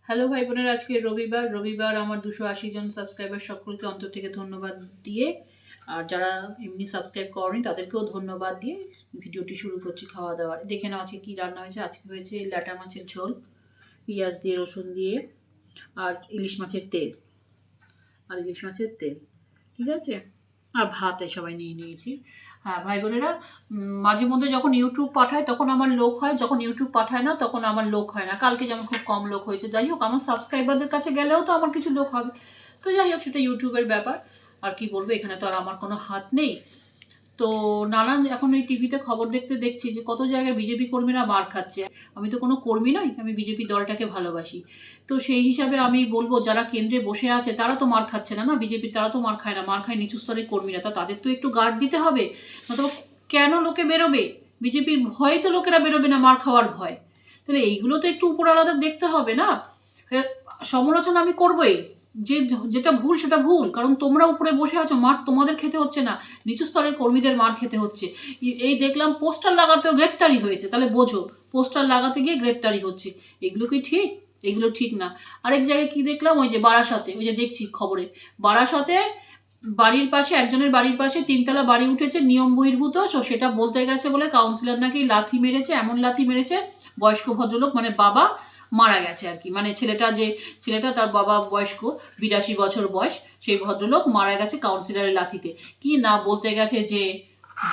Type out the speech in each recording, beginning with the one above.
Hello ভাই বোনের, আজকে রবিবার আমার 280 জন সাবস্ক্রাইবার, সকলকে অন্তর থেকে ধন্যবাদ দিয়ে, আর যারা এমনি সাবস্ক্রাইব করেনি তাদেরকেও ধন্যবাদ দিয়ে ভিডিওটি শুরু করছি। খাওয়া দাওয়ার দেখে নাও আজকে কী রান্না হয়েছে। আজকে হয়েছে ল্যাটা মাছের ঝোল, পেঁয়াজ দিয়ে রসুন দিয়ে, আর ইলিশ মাছের তেল, ঠিক আছে, আর ভাতে সবাই নিয়ে নিয়েছি। হ্যাঁ ভাই বোনেরা, মাঝে মধ্যে যখন ইউটিউব পাঠায় তখন আমার লোক হয়, যখন ইউটিউব পাঠায় না তখন আমার লোক হয় না। কালকে যেমন খুব কম লোক হয়েছে, যাই হোক আমার সাবস্ক্রাইবারদের কাছে গেলেও তো আমার কিছু লোক হবে। তো যাই হোক, সেটা ইউটিউবের ব্যাপার, আর কি বলবো, এখানে তো আর আমার কোনো হাত নেই। তো নানান এখন এই টিভিতে খবর দেখছি যে কত জায়গায় বিজেপি কর্মীরা মার খাচ্ছে। আমি তো কোনো কর্মী নই, আমি বিজেপি দলটাকে ভালোবাসি। তো সেই হিসাবে আমি বলবো, যারা কেন্দ্রে বসে আছে তারা তো মার খাচ্ছে না, বিজেপি তারা তো মার খায় না, মার খায় নিচু স্তরের কর্মীরা। তা তাদের তো একটু গার্ড দিতে হবে, নতুবা কেন লোকে বেরোবে? বিজেপির ভয়ে তো লোকেরা বেরোবে না, মার খাওয়ার ভয়। তাহলে এইগুলো তো একটু উপর আলাদা দেখতে হবে না? সমালোচনা আমি করবোই, যেটা ভুল সেটা ভুল, কারণ তোমরা উপরে বসে আছো, মার তোমাদের খেতে হচ্ছে না, নিচু স্তরের কর্মীদের মার খেতে হচ্ছে। এই দেখলাম পোস্টার লাগাতেও গ্রেপ্তারি হয়েছে, তাহলে বোঝো পোস্টার লাগাতে গিয়ে গ্রেপ্তারি হচ্ছে। এগুলো কি ঠিক? এগুলো ঠিক না। আরেক জায়গায় কি দেখলাম, ওই যে বারাসাতে, ওই যে দেখছি খবরে, বারাসাতে বাড়ির পাশে, একজনের বাড়ির পাশে 3তলা বাড়ি উঠেছে নিয়ম বহির্ভূত, সেটা বলতে গেছে বলে কাউন্সিলর নাকি লাথি মেরেছে, এমন লাথি মেরেছে, বয়স্ক ভদ্রলোক মানে বাবা মারা গেছে আর কি। মানে ছেলেটা তার বাবা বয়স্ক, 82 বছর বয়স, সেই ভদ্রলোক মারা গেছে কাউন্সিলরের লাথিতে। কি না বলতে গেছে যে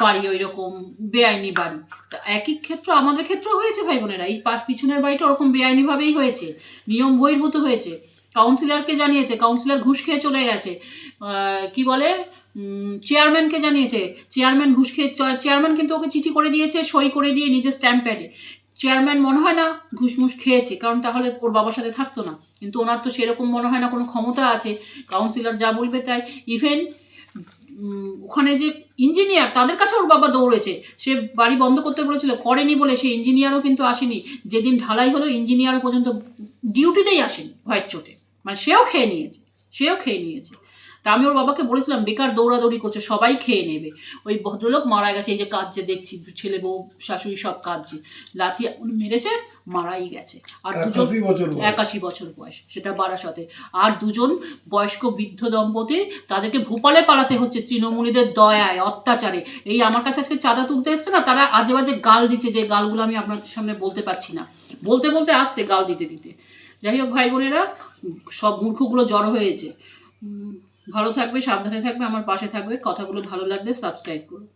বাড়ি ওই রকম বেআইনি বাড়ি। একই ক্ষেত্র আমাদের ক্ষেত্রেও হয়েছে ভাই বোনেরা, এই পিছনের বাড়িটা ওরকম বেআইনিভাবেই হয়েছে, নিয়ম বহির্ভূত হয়েছে। কাউন্সিলরকে জানিয়েছে, কাউন্সিলর ঘুষ খেয়ে চলে গেছে। কি বলে, চেয়ারম্যানকে জানিয়েছে, চেয়ারম্যান ঘুষ খেয়ে, চেয়ারম্যান কিন্তু ওকে চিঠি করে দিয়েছে, সই করে দিয়ে নিজের স্ট্যাম্প প্যাডে। চেয়ারম্যান মনে হয় না ঘুষমুষ খেয়েছে, কারণ তাহলে ওর বাবার সাথে থাকতো না। কিন্তু ওনার তো সেরকম মনে হয় না কোনো ক্ষমতা আছে, কাউন্সিলর যা বলবে তাই। ইভেন ওখানে যে ইঞ্জিনিয়ার, তাদের কাছে ওর বাবা দৌড়েছে, সে বাড়ি বন্ধ করতে বলেছিল, করেনি বলে সে ইঞ্জিনিয়ারও কিন্তু আসেনি। যেদিন ঢালাই হলো ইঞ্জিনিয়ারও পর্যন্ত ডিউটিতেই আসেনি ভয়ের চোটে, মানে সেও খেয়ে নিয়েছে। তা আমি ওর বাবাকে বলেছিলাম, বেকার দৌড়াদৌড়ি করছে, সবাই খেয়ে নেবে। ওই ভদ্রলোক মারা গেছে, এই যে কাঁদছে দেখছি, ছেলে বউ শাশুড়ি সব কাঁদছে, লাথি মেরেছে, মারাই গেছে। আর 81 বছর বয়স, সেটা বারাসাতে। আর দুজন বয়স্ক বৃদ্ধ দম্পতি, তাদেরকে ভোপালে পালাতে হচ্ছে তৃণমূলীদের দয়ায়, অত্যাচারে। এই আমার কাছে আজকে চাঁদা তুলতে এসছে না, তারা আজে বাজে গাল দিচ্ছে, যে গালগুলো আমি আপনার সামনে বলতে পারছি না, বলতে আসছে গাল দিতে। যাই হোক ভাই বোনেরা, সব মূর্খগুলো জড়ো হয়েছে। ভালো থাকবে, সাবধানে থাকবে, আমার পাশে থাকবে। কথাগুলো ভালো লাগলে সাবস্ক্রাইব করুন।